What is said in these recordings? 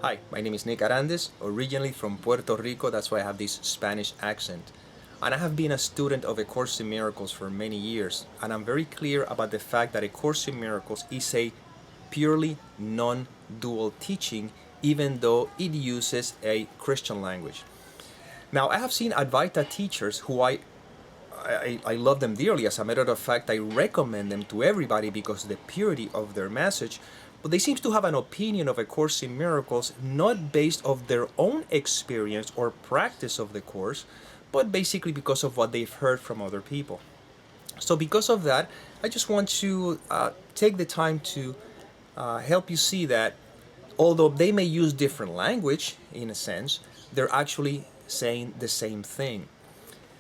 Hi, my name is Nick Arandes, originally from Puerto Rico, that's why I have this Spanish accent. And I have been a student of A Course in Miracles for many years, and I'm very clear about the fact that A Course in Miracles is a purely non-dual teaching, even though it uses a Christian language. Now, I have seen Advaita teachers who I love them dearly. As a matter of fact, I recommend them to everybody because of the purity of their message. But they seem to have an opinion of A Course in Miracles not based on their own experience or practice of the Course, but basically because of what they've heard from other people. So because of that, I just want to take the time to help you see that although they may use different language, in a sense, they're actually saying the same thing.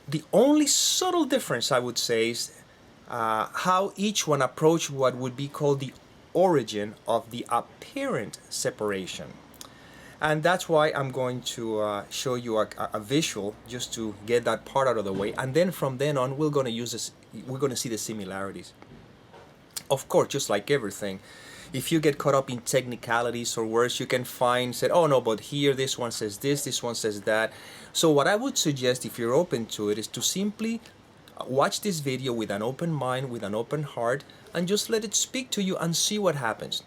The only subtle difference, I would say, is how each one approached what would be called the origin of the apparent separation. And that's why I'm going to show you a visual just to get that part out of the way. And then from then on, we're going to see the similarities. Of course, just like everything, if you get caught up in technicalities or words, you can find, say, oh no, but here this one says this one says that. So what I would suggest, if you're open to it, is to simply watch this video with an open mind, with an open heart, and just let it speak to you and see what happens.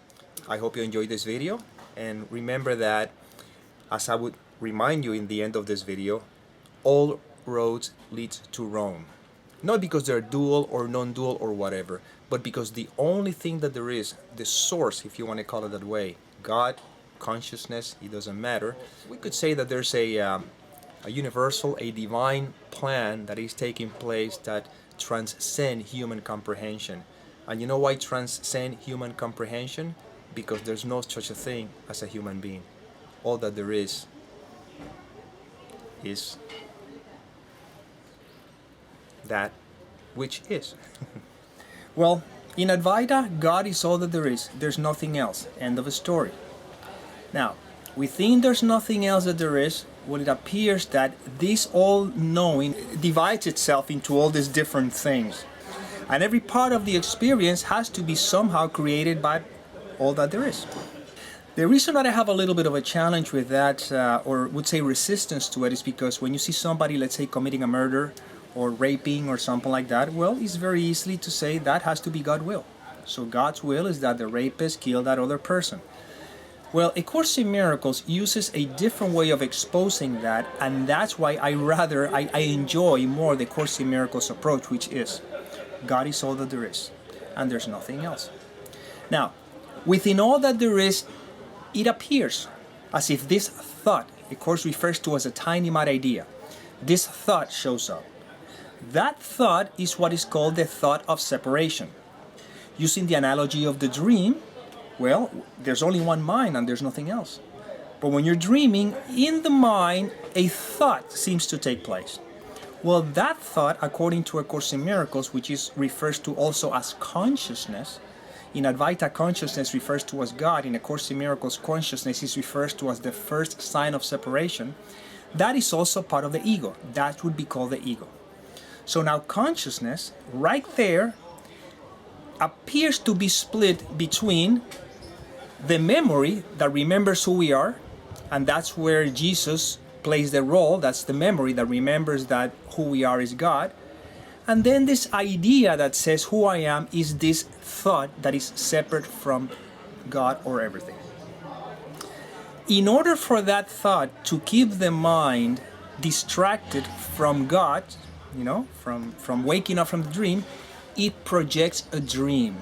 I hope you enjoyed this video, and remember that, as I would remind you in the end of this video, all roads lead to Rome. Not because they're dual or non-dual or whatever, but because the only thing that there is, the source, if you want to call it that way, God, consciousness, it doesn't matter. We could say that there's a universal, a divine plan that is taking place that transcends human comprehension. And you know why transcend human comprehension? Because there's no such a thing as a human being. All that there is that which is. Well, in Advaita, God is all that there is. There's nothing else. End of the story. Now, we think there's nothing else that there is. Well, it appears that this all-knowing divides itself into all these different things. And every part of the experience has to be somehow created by all that there is. The reason that I have a little bit of a challenge with that, or would say resistance to it, is because when you see somebody, let's say, committing a murder or raping or something like that, well, it's very easily to say that has to be God's will. So God's will is that the rapist kill that other person. Well, A Course in Miracles uses a different way of exposing that, and that's why I enjoy more the Course in Miracles approach, which is God is all that there is, and there's nothing else. Now, within all that there is, it appears as if this thought, A Course refers to as a tiny mad idea, this thought shows up. That thought is what is called the thought of separation. Using the analogy of the dream, well, there's only one mind and there's nothing else. But when you're dreaming, in the mind, a thought seems to take place. Well, that thought, according to A Course in Miracles, which refers to also as consciousness, in Advaita, consciousness refers to as God. In A Course in Miracles, consciousness is referred to as the first sign of separation. That is also part of the ego. That would be called the ego. So now consciousness, right there, appears to be split between the memory that remembers who we are, and that's where Jesus plays the role. That's the memory that remembers that who we are is God. And then this idea that says who I am is this thought that is separate from God or everything. In order for that thought to keep the mind distracted from God, from waking up from the dream, it projects a dream.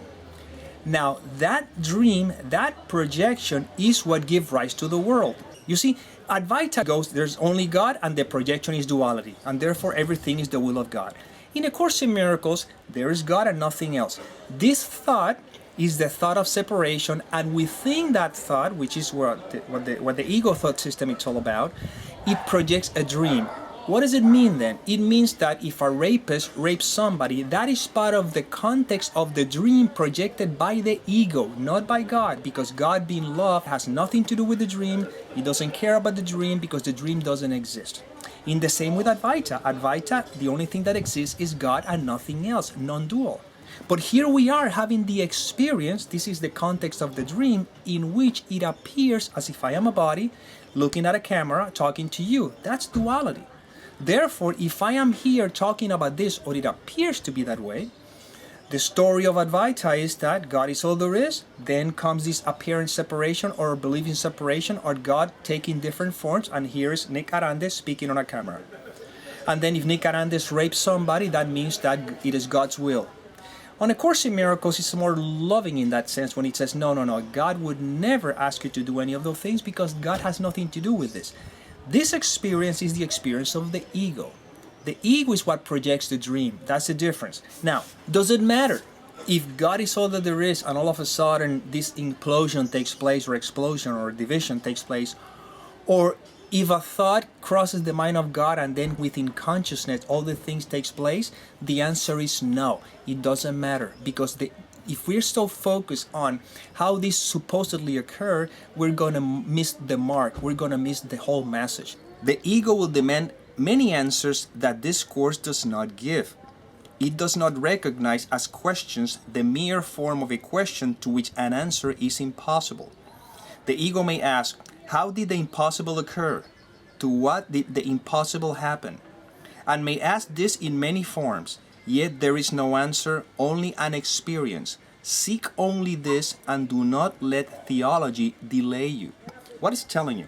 Now, that dream, that projection is what gives rise to the world. You see, Advaita goes, there's only God and the projection is duality, and therefore everything is the will of God. In A Course in Miracles, there is God and nothing else. This thought is the thought of separation, and within that thought, which is what the ego thought system is all about, it projects a dream. What does it mean then? It means that if a rapist rapes somebody, that is part of the context of the dream projected by the ego, not by God, because God being love has nothing to do with the dream. He doesn't care about the dream because the dream doesn't exist. In the same with Advaita. Advaita, the only thing that exists is God and nothing else, non-dual. But here we are having the experience, this is the context of the dream, in which it appears as if I am a body, looking at a camera, talking to you. That's duality. Therefore, if I am here talking about this, or it appears to be that way, the story of Advaita is that God is all there is, then comes this apparent separation or belief in separation, or God taking different forms, and here is Nick Arandes speaking on a camera. And then if Nick Arandes rapes somebody, that means that it is God's will. On A Course in Miracles, it's more loving in that sense when it says, no, God would never ask you to do any of those things because God has nothing to do with this. This experience is the experience of the ego. The ego is what projects the dream. That's the difference. Now, does it matter if God is all that there is and all of a sudden this implosion takes place or explosion or division takes place, or if a thought crosses the mind of God and then within consciousness all the things takes place? The answer is no. It doesn't matter, because if we're so focused on how this supposedly occurred, we're going to miss the mark. We're going to miss the whole message. The ego will demand many answers that this course does not give. It does not recognize as questions the mere form of a question to which an answer is impossible. The ego may ask, how did the impossible occur? To what did the impossible happen? And may ask this in many forms, yet there is no answer, only an experience. Seek only this and do not let theology delay you. What is it telling you?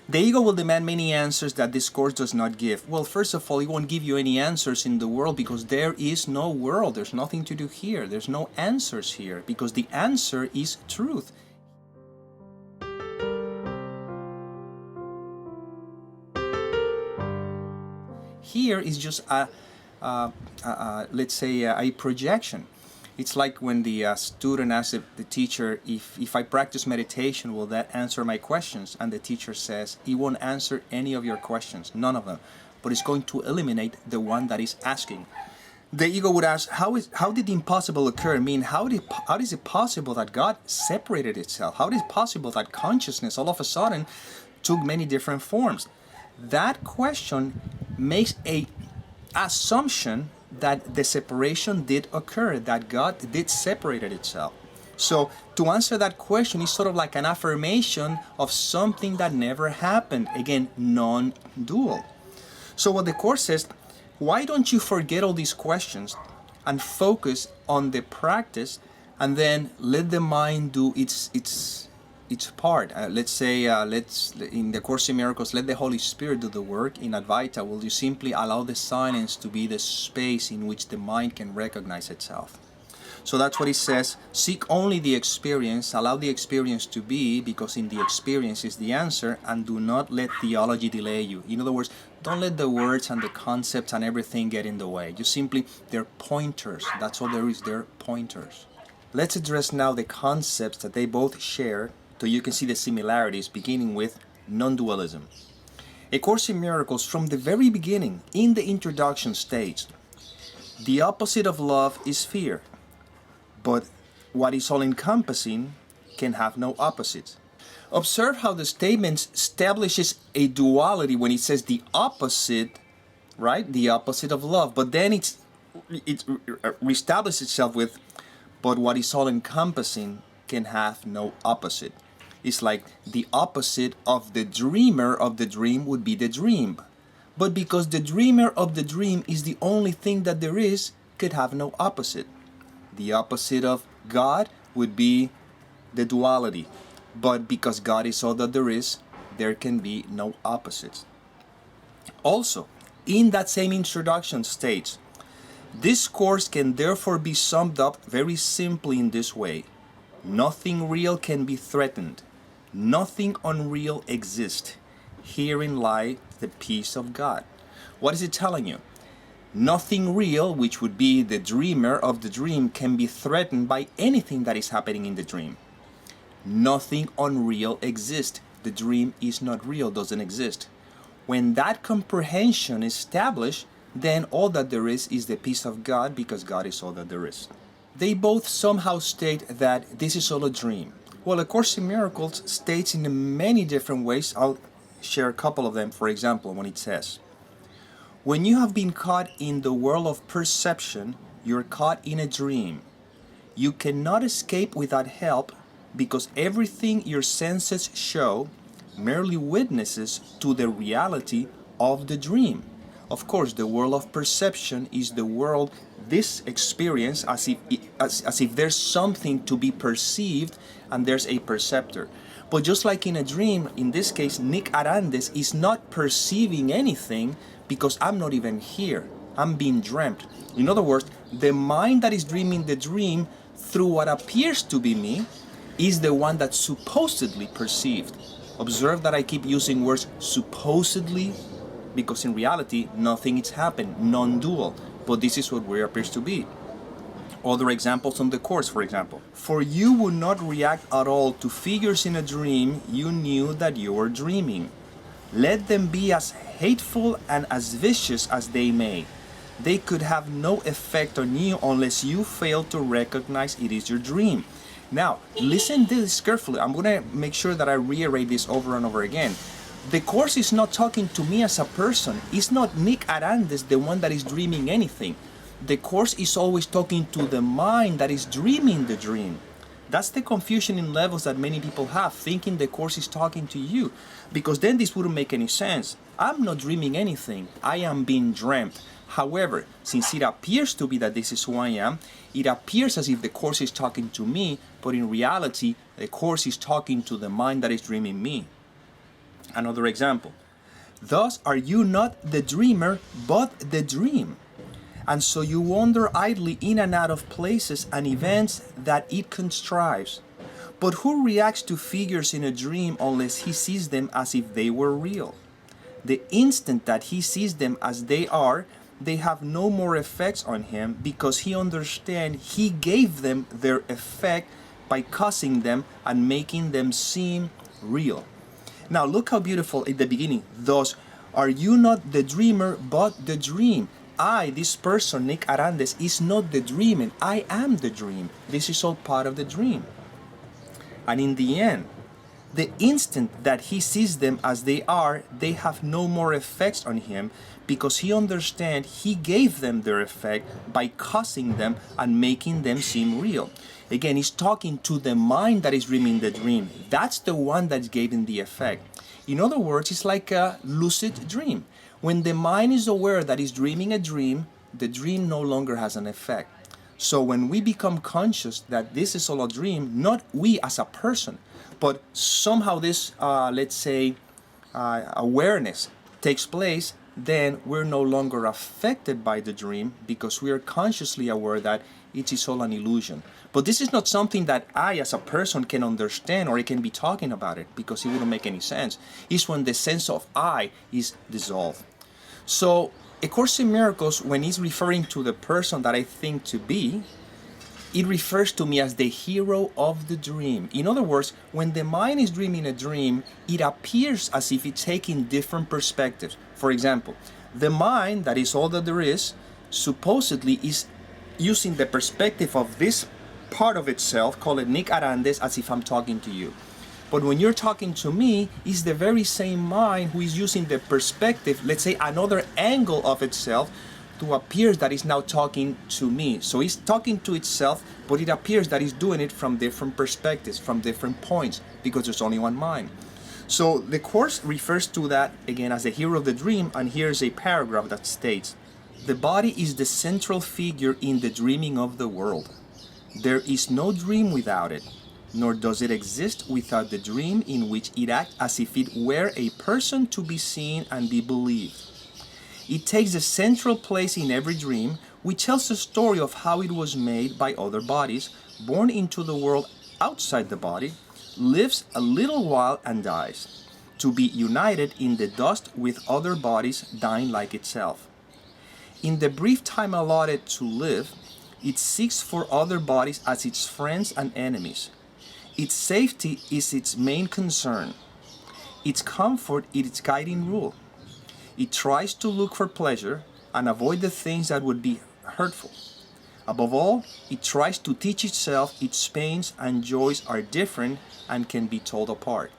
The ego will demand many answers that this course does not give. Well, first of all, it won't give you any answers in the world because there is no world. There's nothing to do here. There's no answers here because the answer is truth. Here is just let's say a projection. It's like when the student asks the teacher, if I practice meditation, will that answer my questions? And the teacher says, it won't answer any of your questions, none of them, but it's going to eliminate the one that is asking. The ego would ask, how did the impossible occur? I mean, how is it possible that God separated itself? How is it possible that consciousness all of a sudden took many different forms? That question makes a assumption that the separation did occur, that God did separate itself. So to answer that question is sort of like an affirmation of something that never happened. Again, non-dual. So what the Course says, why don't you forget all these questions and focus on the practice, and then let the mind do its part. Let's say, in the Course in Miracles, let the Holy Spirit do the work. In Advaita, will you simply allow the silence to be the space in which the mind can recognize itself? So that's what it says. Seek only the experience, allow the experience to be, because in the experience is the answer, and do not let theology delay you. In other words, don't let the words and the concepts and everything get in the way. You simply, they're pointers. That's all there is, they're pointers. Let's address now the concepts that they both share, so you can see the similarities, beginning with non-dualism. A Course in Miracles, from the very beginning, in the introduction stage, the opposite of love is fear, but what is all-encompassing can have no opposites. Observe how the statement establishes a duality when it says the opposite, right? The opposite of love, but then it reestablishes itself with, but what is all-encompassing can have no opposite. It's like the opposite of the dreamer of the dream would be the dream. But because the dreamer of the dream is the only thing that there is, could have no opposite. The opposite of God would be the duality. But because God is all that there is, there can be no opposites. Also, in that same introduction states, this course can therefore be summed up very simply in this way. Nothing real can be threatened. Nothing unreal exists. Herein lies the peace of God. What is it telling you? Nothing real, which would be the dreamer of the dream, can be threatened by anything that is happening in the dream. Nothing unreal exists. The dream is not real, doesn't exist. When that comprehension is established, then all that there is the peace of God, because God is all that there is. They both somehow state that this is all a dream. Well, A Course in Miracles states in many different ways. I'll share a couple of them. For example, when it says, when you have been caught in the world of perception, you're caught in a dream. You cannot escape without help because everything your senses show merely witnesses to the reality of the dream. Of course, the world of perception is the world, this experience, as if there's something to be perceived and there's a perceptor. But just like in a dream, in this case, Nick Arandes is not perceiving anything because I'm not even here. I'm being dreamt. In other words, the mind that is dreaming the dream through what appears to be me is the one that's supposedly perceived. Observe that I keep using words supposedly because in reality nothing is happened, non-dual, but this is what where appears to be. Other examples from the Course, for example. For you would not react at all to figures in a dream you knew that you were dreaming. Let them be as hateful and as vicious as they may. They could have no effect on you unless you fail to recognize it is your dream. Now, listen to this carefully. I'm going to make sure that I reiterate this over and over again. The Course is not talking to me as a person. It's not Nick Arandes, the one that is dreaming anything. The Course is always talking to the mind that is dreaming the dream. That's the confusion in levels that many people have, thinking the Course is talking to you. Because then this wouldn't make any sense. I'm not dreaming anything. I am being dreamt. However, since it appears to be that this is who I am, it appears as if the Course is talking to me, but in reality, the Course is talking to the mind that is dreaming me. Another example. Thus are you not the dreamer, but the dream. And so you wander idly in and out of places and events that it contrives. But who reacts to figures in a dream unless he sees them as if they were real? The instant that he sees them as they are, they have no more effects on him because he understands he gave them their effect by causing them and making them seem real. Now look how beautiful at the beginning. Thus are you not the dreamer but the dream. I, this person, Nick Arandes, is not the dream, I am the dream. This is all part of the dream. And in the end, the instant that he sees them as they are, they have no more effects on him because he understands he gave them their effect by causing them and making them seem real. Again, he's talking to the mind that is dreaming the dream. That's the one that's giving the effect. In other words, it's like a lucid dream. When the mind is aware that it's dreaming a dream, the dream no longer has an effect. So when we become conscious that this is all a dream, not we as a person, but somehow this, let's say, awareness takes place, then we're no longer affected by the dream because we are consciously aware that it is all an illusion. But this is not something that I as a person can understand or I can be talking about it because it wouldn't make any sense. It's when the sense of I is dissolved. So A Course in Miracles, when he's referring to the person that I think to be, it refers to me as the hero of the dream. In other words, when the mind is dreaming a dream, it appears as if it's taking different perspectives. For example, the mind, that is all that there is, supposedly is using the perspective of this part of itself, call it Nick Arandes, as if I'm talking to you. But when you're talking to me, it's the very same mind who is using the perspective, let's say another angle of itself, to appear that it's now talking to me. So it's talking to itself, but it appears that it's doing it from different perspectives, from different points, because there's only one mind. So the Course refers to that again as the hero of the dream, and here's a paragraph that states, the body is the central figure in the dreaming of the world. There is no dream without it, nor does it exist without the dream in which it acts as if it were a person to be seen and be believed. It takes a central place in every dream, which tells the story of how it was made by other bodies, born into the world outside the body, lives a little while and dies, to be united in the dust with other bodies dying like itself. In the brief time allotted to live, it seeks for other bodies as its friends and enemies. Its safety is its main concern. Its comfort is its guiding rule. It tries to look for pleasure and avoid the things that would be hurtful. Above all, it tries to teach itself its pains and joys are different and can be told apart.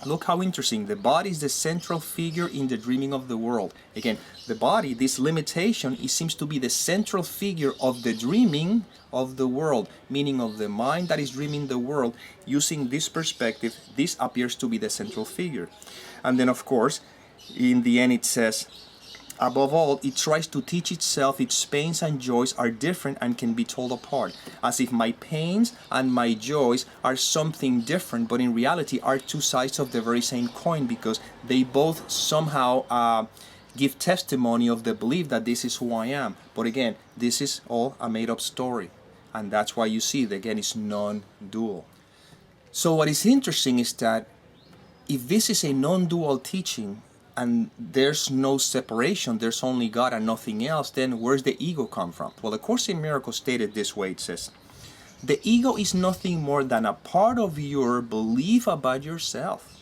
Look how interesting. The body is the central figure in the dreaming of the world. Again, the body, this limitation, it seems to be the central figure of the dreaming of the world, meaning of the mind that is dreaming the world. Using this perspective, this appears to be the central figure. And then, of course, in the end it says, above all, it tries to teach itself its pains and joys are different and can be told apart, as if my pains and my joys are something different, but in reality are two sides of the very same coin, because they both somehow give testimony of the belief that this is who I am. But again, this is all a made-up story, and that's why you see that, again, it's non-dual. So what is interesting is that if this is a non-dual teaching, and there's no separation, there's only God and nothing else, then where's the ego come from? Well, the Course in Miracles stated this way. It says, the ego is nothing more than a part of your belief about yourself.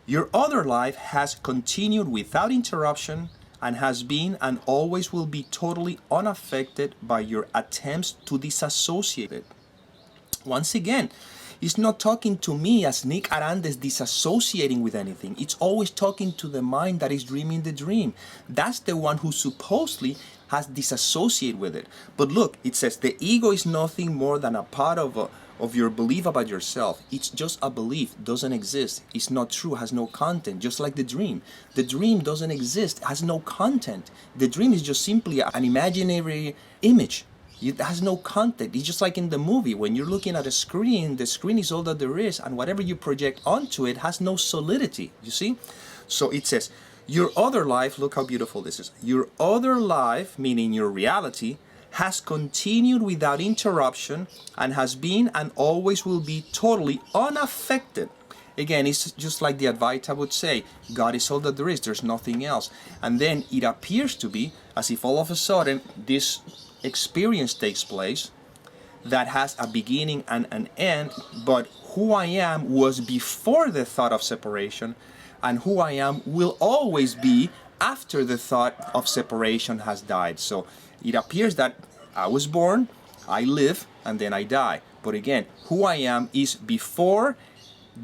Your other life has continued without interruption and has been and always will be totally unaffected by your attempts to disassociate it. Once again, it's not talking to me as Nick Arandes disassociating with anything. It's always talking to the mind that is dreaming the dream. That's the one who supposedly has disassociated with it. But look, it says the ego is nothing more than a part of your belief about yourself. It's just a belief, doesn't exist. It's not true, has no content, just like the dream. The dream doesn't exist, has no content. The dream is just simply an imaginary image. It has no content. It's just like in the movie. When you're looking at a screen, the screen is all that there is, and whatever you project onto it has no solidity. You see? So it says, your other life, look how beautiful this is. Your other life, meaning your reality, has continued without interruption and has been and always will be totally unaffected. Again, it's just like the Advaita would say, God is all that there is, there's nothing else. And then it appears to be as if all of a sudden this experience takes place that has a beginning and an end, but who I am was before the thought of separation, and who I am will always be after the thought of separation has died. So it appears that I was born, I live, and then I die. But again, who I am is before,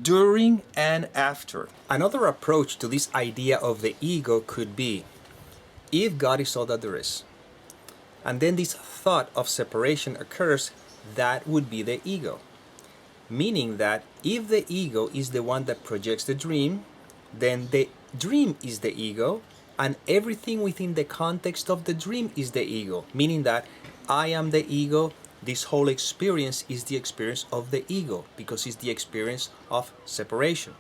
during, and after. Another approach to this idea of the ego could be, if God is all that there is, and then this thought of separation occurs, that would be the ego. Meaning that if the ego is the one that projects the dream, then the dream is the ego, and everything within the context of the dream is the ego. Meaning that I am the ego, this whole experience is the experience of the ego, because it's the experience of separation.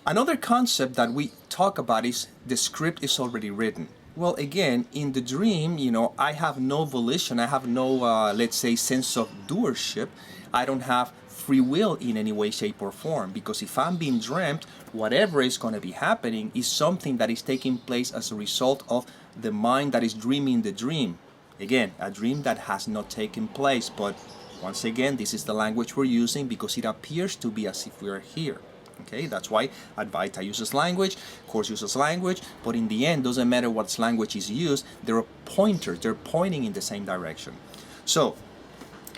Another concept that we talk about is the script is already written. Well, again, in the dream, I have no volition. I have no, let's say, sense of doership. I don't have free will in any way, shape, or form. Because if I'm being dreamt, whatever is going to be happening is something that is taking place as a result of the mind that is dreaming the dream. Again, a dream that has not taken place. But once again, this is the language we're using because it appears to be as if we are here. Okay, that's why Advaita uses language, Course uses language, but in the end, doesn't matter what language is used, there are pointers, they're pointing in the same direction. So,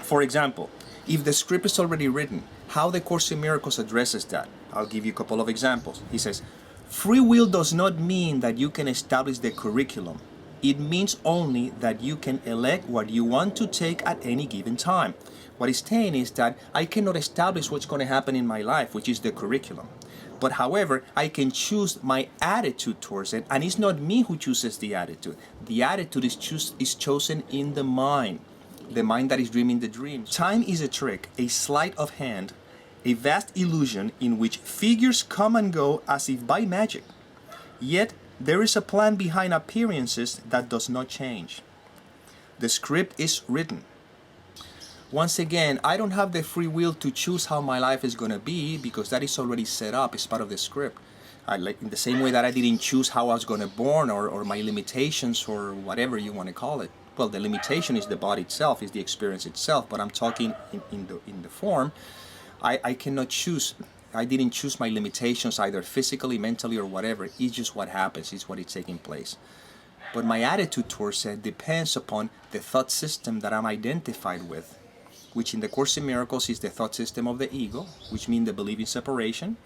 for example, if the script is already written, how the Course in Miracles addresses that? I'll give you a couple of examples. He says, free will does not mean that you can establish the curriculum. It means only that you can elect what you want to take at any given time. What he's saying is that I cannot establish what's going to happen in my life, which is the curriculum. But however, I can choose my attitude towards it, and it's not me who chooses the attitude. The attitude is chosen in the mind that is dreaming the dream. Time is a trick, a sleight of hand, a vast illusion in which figures come and go as if by magic. Yet, there is a plan behind appearances that does not change. The script is written. Once again, I don't have the free will to choose how my life is going to be because that is already set up as part of the script. In the same way that I didn't choose how I was going to born or my limitations or whatever you want to call it. Well, the limitation is the body itself, is the experience itself, but I'm talking in the form. I cannot choose. I didn't choose my limitations either physically, mentally, or whatever. It's just what happens. It's what is taking place. But my attitude towards it depends upon the thought system that I'm identified with. which in the Course in Miracles is the thought system of the ego, which means the belief in separation,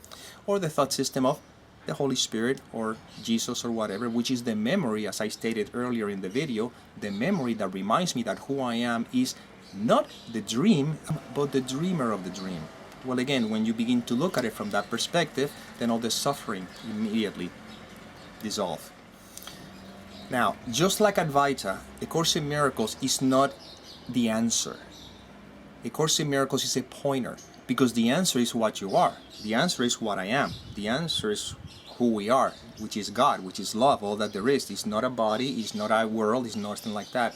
or the thought system of the Holy Spirit or Jesus or whatever, which is the memory, as I stated earlier in the video, the memory that reminds me that who I am is not the dream, but the dreamer of the dream. Well, again, when you begin to look at it from that perspective, then all the suffering immediately dissolves. Now, just like Advaita, A Course in Miracles is not the answer. A Course in Miracles is a pointer, because the answer is what you are. The answer is what I am. The answer is who we are, which is God, which is love, all that there is. It's not a body, it's not a world, it's nothing like that.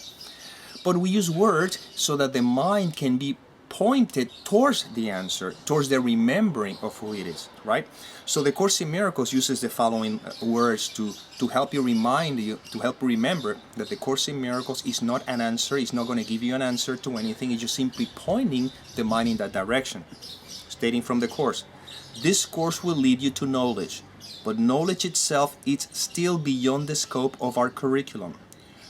But we use words so that the mind can be pointed towards the answer, towards the remembering of who it is, right? So the Course in Miracles uses the following words to help you remind you, to help you remember that the Course in Miracles is not an answer, it's not going to give you an answer to anything, it's just simply pointing the mind in that direction. Stating from the Course, this course will lead you to knowledge, but knowledge itself is still beyond the scope of our curriculum.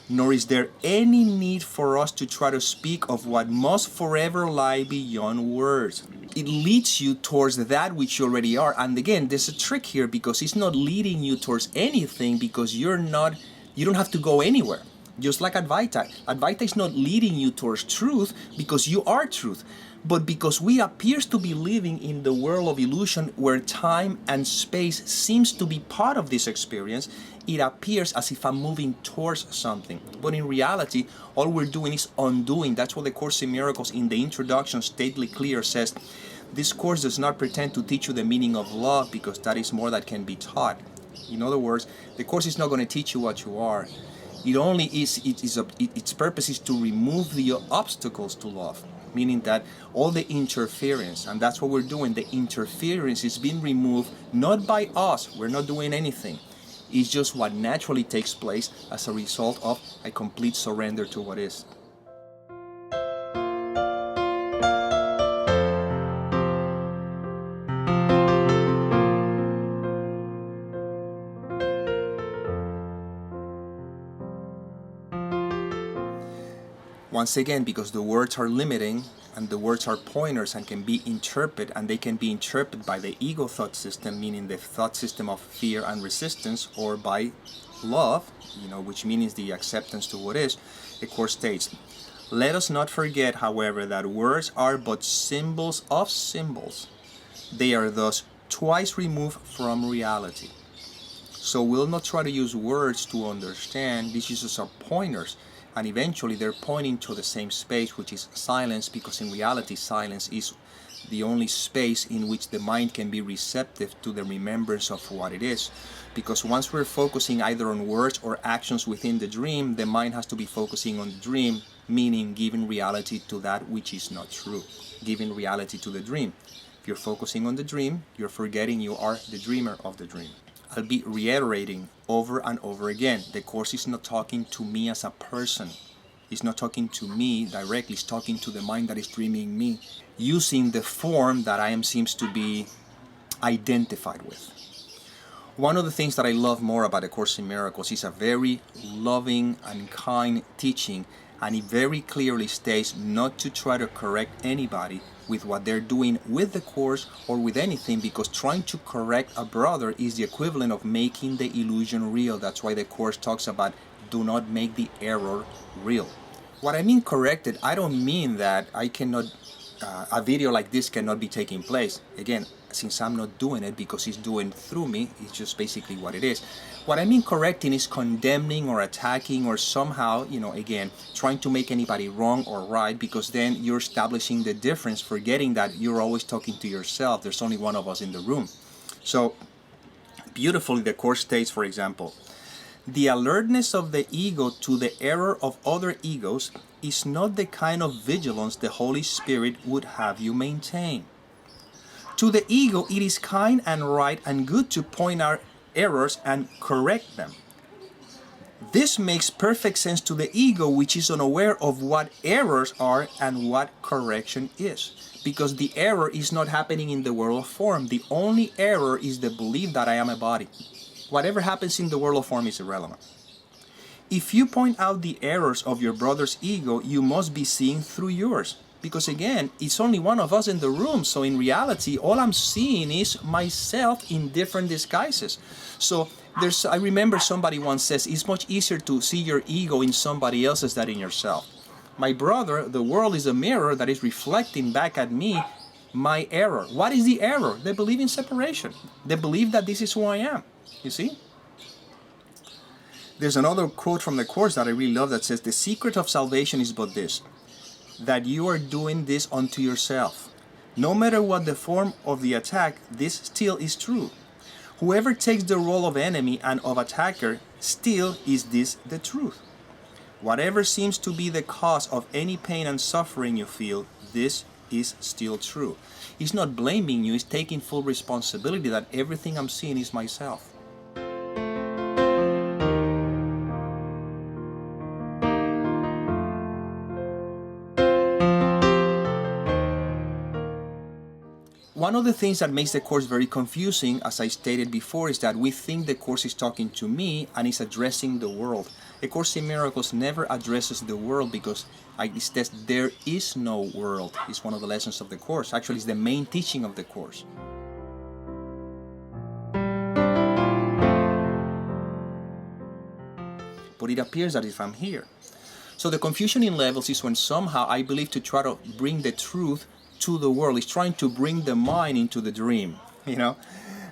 Nor is there any need for us to try to speak of what must forever lie beyond words. It leads you towards that which you already are. And again, there's a trick here, because it's not leading you towards anything, because you don't have to go anywhere. Just like Advaita. Advaita is not leading you towards truth because you are truth, but because we appear to be living in the world of illusion where time and space seems to be part of this experience. It appears as if I'm moving towards something, but in reality, all we're doing is undoing. That's what the Course in Miracles in the introduction stately clear says. This course does not pretend to teach you the meaning of love, because that is more that can be taught. In other words, the course is not going to teach you what you are. Its purpose is to remove the obstacles to love, meaning that all the interference, and that's what we're doing, the interference is being removed not by us, we're not doing anything. It's just what naturally takes place as a result of a complete surrender to what is. Once again, because the words are limiting and the words are pointers and can be interpreted, and they can be interpreted by the ego thought system, meaning the thought system of fear and resistance, or by love, which means the acceptance to what is. The Course states, let us not forget, however, that words are but symbols of symbols. They are thus twice removed from reality. So we'll not try to use words to understand. These uses are pointers. And eventually they're pointing to the same space, which is silence, because in reality silence is the only space in which the mind can be receptive to the remembrance of what it is. Because once we're focusing either on words or actions within the dream, the mind has to be focusing on the dream, meaning giving reality to that which is not true, giving reality to the dream. If you're focusing on the dream, you're forgetting you are the dreamer of the dream. I'll be reiterating over and over again, the Course is not talking to me as a person. It's not talking to me directly, it's talking to the mind that is dreaming me, using the form that I am seems to be identified with. One of the things that I love more about A Course in Miracles is a very loving and kind teaching, and it very clearly states not to try to correct anybody with what they're doing with the Course or with anything, because trying to correct a brother is the equivalent of making the illusion real. That's why the Course talks about do not make the error real. What I mean corrected, I don't mean that I cannot, a video like this cannot be taking place. Again, since I'm not doing it because it's doing through me, it's just basically what it is. What I mean correcting is condemning or attacking or somehow, again, trying to make anybody wrong or right, because then you're establishing the difference, forgetting that you're always talking to yourself. There's only one of us in the room. So, beautifully, the Course states, for example, the alertness of the ego to the error of other egos is not the kind of vigilance the Holy Spirit would have you maintain. To the ego, it is kind and right and good to point out errors and correct them. This makes perfect sense to the ego, which is unaware of what errors are and what correction is. Because the error is not happening in the world of form. The only error is the belief that I am a body. Whatever happens in the world of form is irrelevant. If you point out the errors of your brother's ego, you must be seeing through yours, because again, it's only one of us in the room. So in reality, all I'm seeing is myself in different disguises. So I remember somebody once says, it's much easier to see your ego in somebody else's than in yourself. My brother, the world is a mirror that is reflecting back at me my error. What is the error? They believe in separation. They believe that this is who I am. You see? There's another quote from the Course that I really love that says, the secret of salvation is but this, that you are doing this unto yourself. No matter what the form of the attack, this still is true. Whoever takes the role of enemy and of attacker, still is this the truth. Whatever seems to be the cause of any pain and suffering you feel, this is still true. He's not blaming you, he's taking full responsibility that everything I'm seeing is myself. One of the things that makes the Course very confusing, as I stated before, is that we think the Course is talking to me and is addressing the world. A Course in Miracles never addresses the world because it says there is no world. It's one of the lessons of the Course. Actually, it's the main teaching of the Course. But it appears that if I'm here. So the confusion in levels is when somehow I believe to try to bring the truth to the world. It's trying to bring the mind into the dream,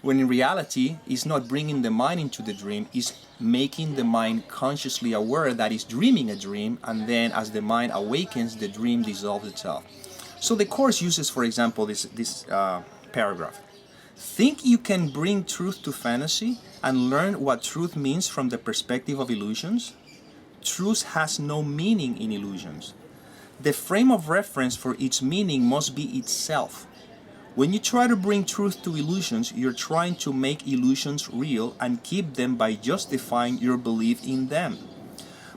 when in reality it's not bringing the mind into the dream, it's making the mind consciously aware that it's dreaming a dream, and then as the mind awakens, the dream dissolves itself. So the Course uses, for example, this paragraph. Think you can bring truth to fantasy and learn what truth means from the perspective of illusions? Truth has no meaning in illusions. The frame of reference for its meaning must be itself. When you try to bring truth to illusions, you're trying to make illusions real and keep them by justifying your belief in them.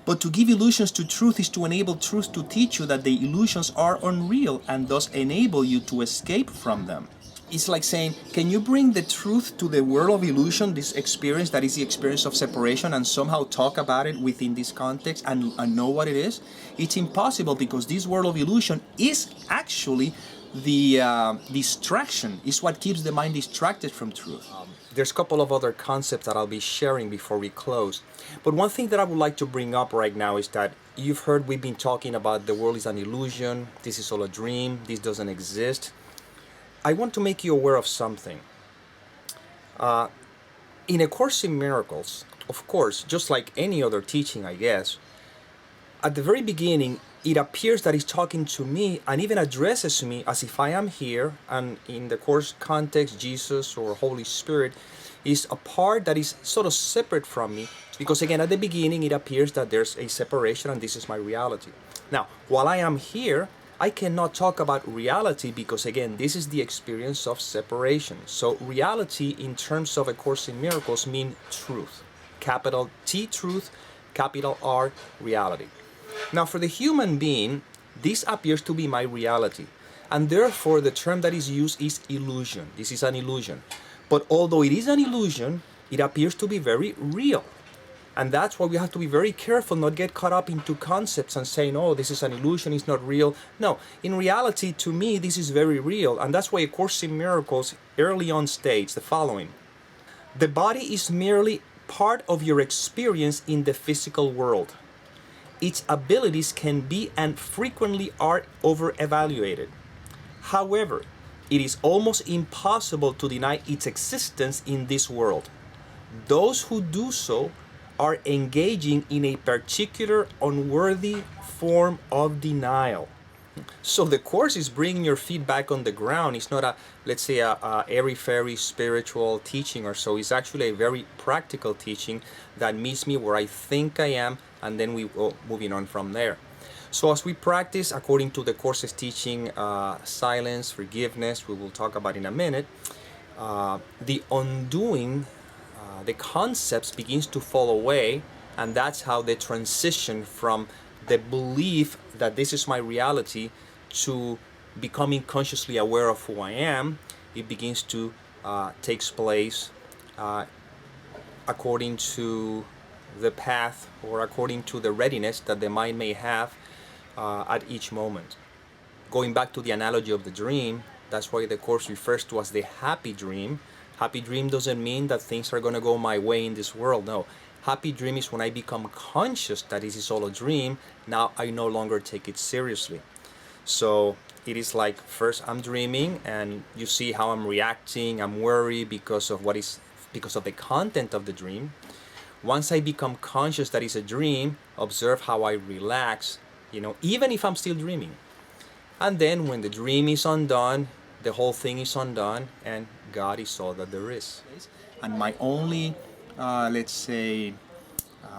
But to give illusions to truth is to enable truth to teach you that the illusions are unreal and thus enable you to escape from them. It's like saying, can you bring the truth to the world of illusion, this experience that is the experience of separation, and somehow talk about it within this context and know what it is? It's impossible, because this world of illusion is actually the distraction, is what keeps the mind distracted from truth. There's a couple of other concepts that I'll be sharing before we close. But one thing that I would like to bring up right now is that you've heard we've been talking about the world is an illusion, this is all a dream, this doesn't exist. I want to make you aware of something. In A Course in Miracles, of course, just like any other teaching, I guess, at the very beginning, it appears that he's talking to me and even addresses me as if I am here, and in the Course context, Jesus or Holy Spirit is a part that is sort of separate from me, because again, at the beginning, it appears that there's a separation and this is my reality. Now, while I am here, I cannot talk about reality because, again, this is the experience of separation. So reality in terms of A Course in Miracles mean truth. Capital T, truth, capital R, reality. Now, for the human being, this appears to be my reality. And therefore, the term that is used is illusion. This is an illusion. But although it is an illusion, it appears to be very real. And that's why we have to be very careful, not get caught up into concepts and saying, oh, this is an illusion, it's not real. No, in reality, to me, this is very real. And that's why A Course in Miracles early on states the following. The body is merely part of your experience in the physical world. Its abilities can be and frequently are over-evaluated. However, it is almost impossible to deny its existence in this world. Those who do so are engaging in a particular unworthy form of denial. So the Course is bringing your feet back on the ground. It's not let's say, a airy-fairy spiritual teaching or so. It's actually a very practical teaching that meets me where I think I am, and then we will moving on from there. So as we practice according to the Course's teaching, silence, forgiveness, we will talk about in a minute, the undoing, the concepts begins to fall away, and that's how the transition from the belief that this is my reality to becoming consciously aware of who I am, it begins to takes place according to the path or according to the readiness that the mind may have at each moment. going back to the analogy of the dream, that's why the Course refers to as the happy dream. Happy dream doesn't mean that things are going to go my way in this world. No. Happy dream is when I become conscious that this is all a dream. Now I no longer take it seriously. So it is like, first I'm dreaming and you see how I'm reacting, I'm worried because of the content of the dream. Once I become conscious that it's a dream, observe how I relax, even if I'm still dreaming. And then when the dream is undone, the whole thing is undone, and God is all that there is. And my only, let's say,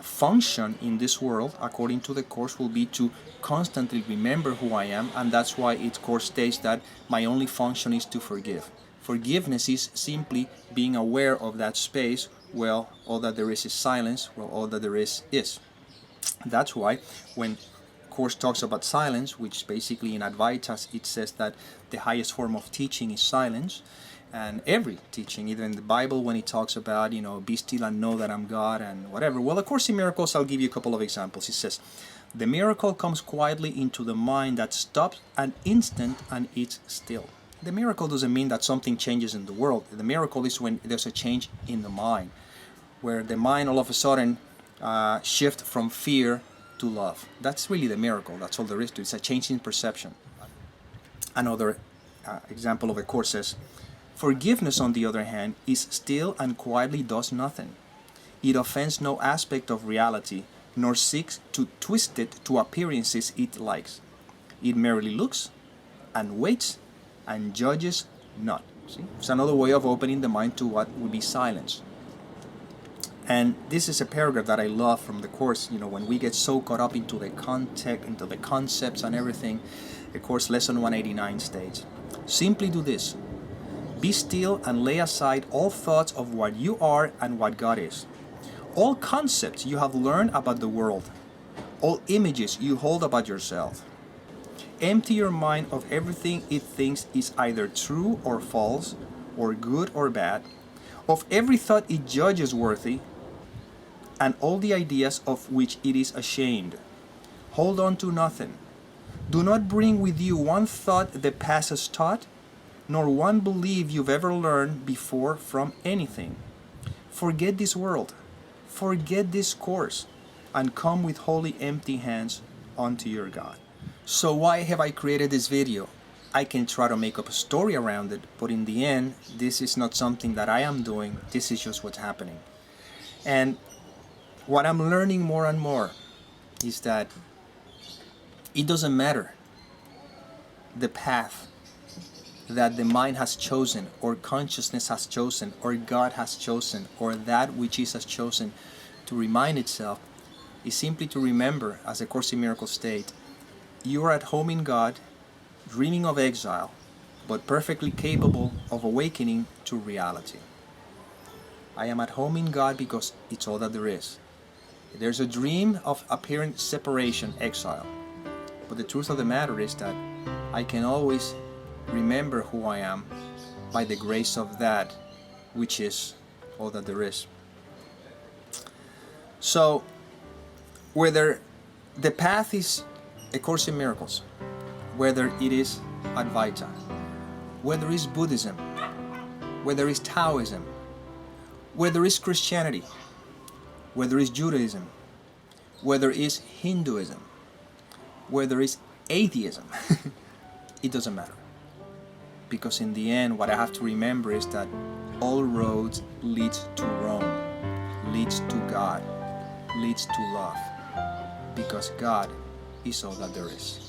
function in this world, according to the Course, will be to constantly remember who I am, and that's why its Course states that my only function is to forgive. Forgiveness is simply being aware of that space. Well, all that there is silence. Well, all that there is. That's why when Course talks about silence, which basically in Advaita it says that the highest form of teaching is silence. And every teaching, either in the Bible when it talks about, be still and know that I'm God and whatever. Well, of course, in miracles, I'll give you a couple of examples. It says, the miracle comes quietly into the mind that stops an instant and it's still. The miracle doesn't mean that something changes in the world. The miracle is when there's a change in the mind, where the mind all of a sudden shifts from fear to love. That's really the miracle. That's all there is to it. It's a change in perception. Another example of a Course says, forgiveness, on the other hand, is still and quietly does nothing. It offends no aspect of reality, nor seeks to twist it to appearances it likes. It merely looks and waits and judges not. See? It's another way of opening the mind to what would be silence. And this is a paragraph that I love from the Course. When we get so caught up into the context, into the concepts and everything, the Course Lesson 189 states, simply do this. Be still and lay aside all thoughts of what you are and what God is. All concepts you have learned about the world. All images you hold about yourself. Empty your mind of everything it thinks is either true or false, or good or bad, of every thought it judges worthy, and all the ideas of which it is ashamed. Hold on to nothing. Do not bring with you one thought the past has taught, nor one belief you've ever learned before from anything. Forget this world, forget this Course, and come with wholly empty hands unto your God. So why have I created this video? I can try to make up a story around it, but in the end, this is not something that I am doing, this is just what's happening. And what I'm learning more and more is that it doesn't matter the path that the mind has chosen, or consciousness has chosen, or God has chosen, or that which is has chosen to remind itself, is simply to remember, as the Course in Miracles state, you are at home in God, dreaming of exile, but perfectly capable of awakening to reality. I am at home in God because it's all that there is. There's a dream of apparent separation, exile, but the truth of the matter is that I can always remember who I am by the grace of that which is all that there is. So, whether the path is A Course in Miracles, whether it is Advaita, whether it's Buddhism, whether it's Taoism, whether it's Christianity, whether it's Judaism, whether it's Hinduism, whether it's atheism, it doesn't matter. Because in the end, what I have to remember is that all roads lead to Rome, leads to God, leads to love. Because God is all that there is.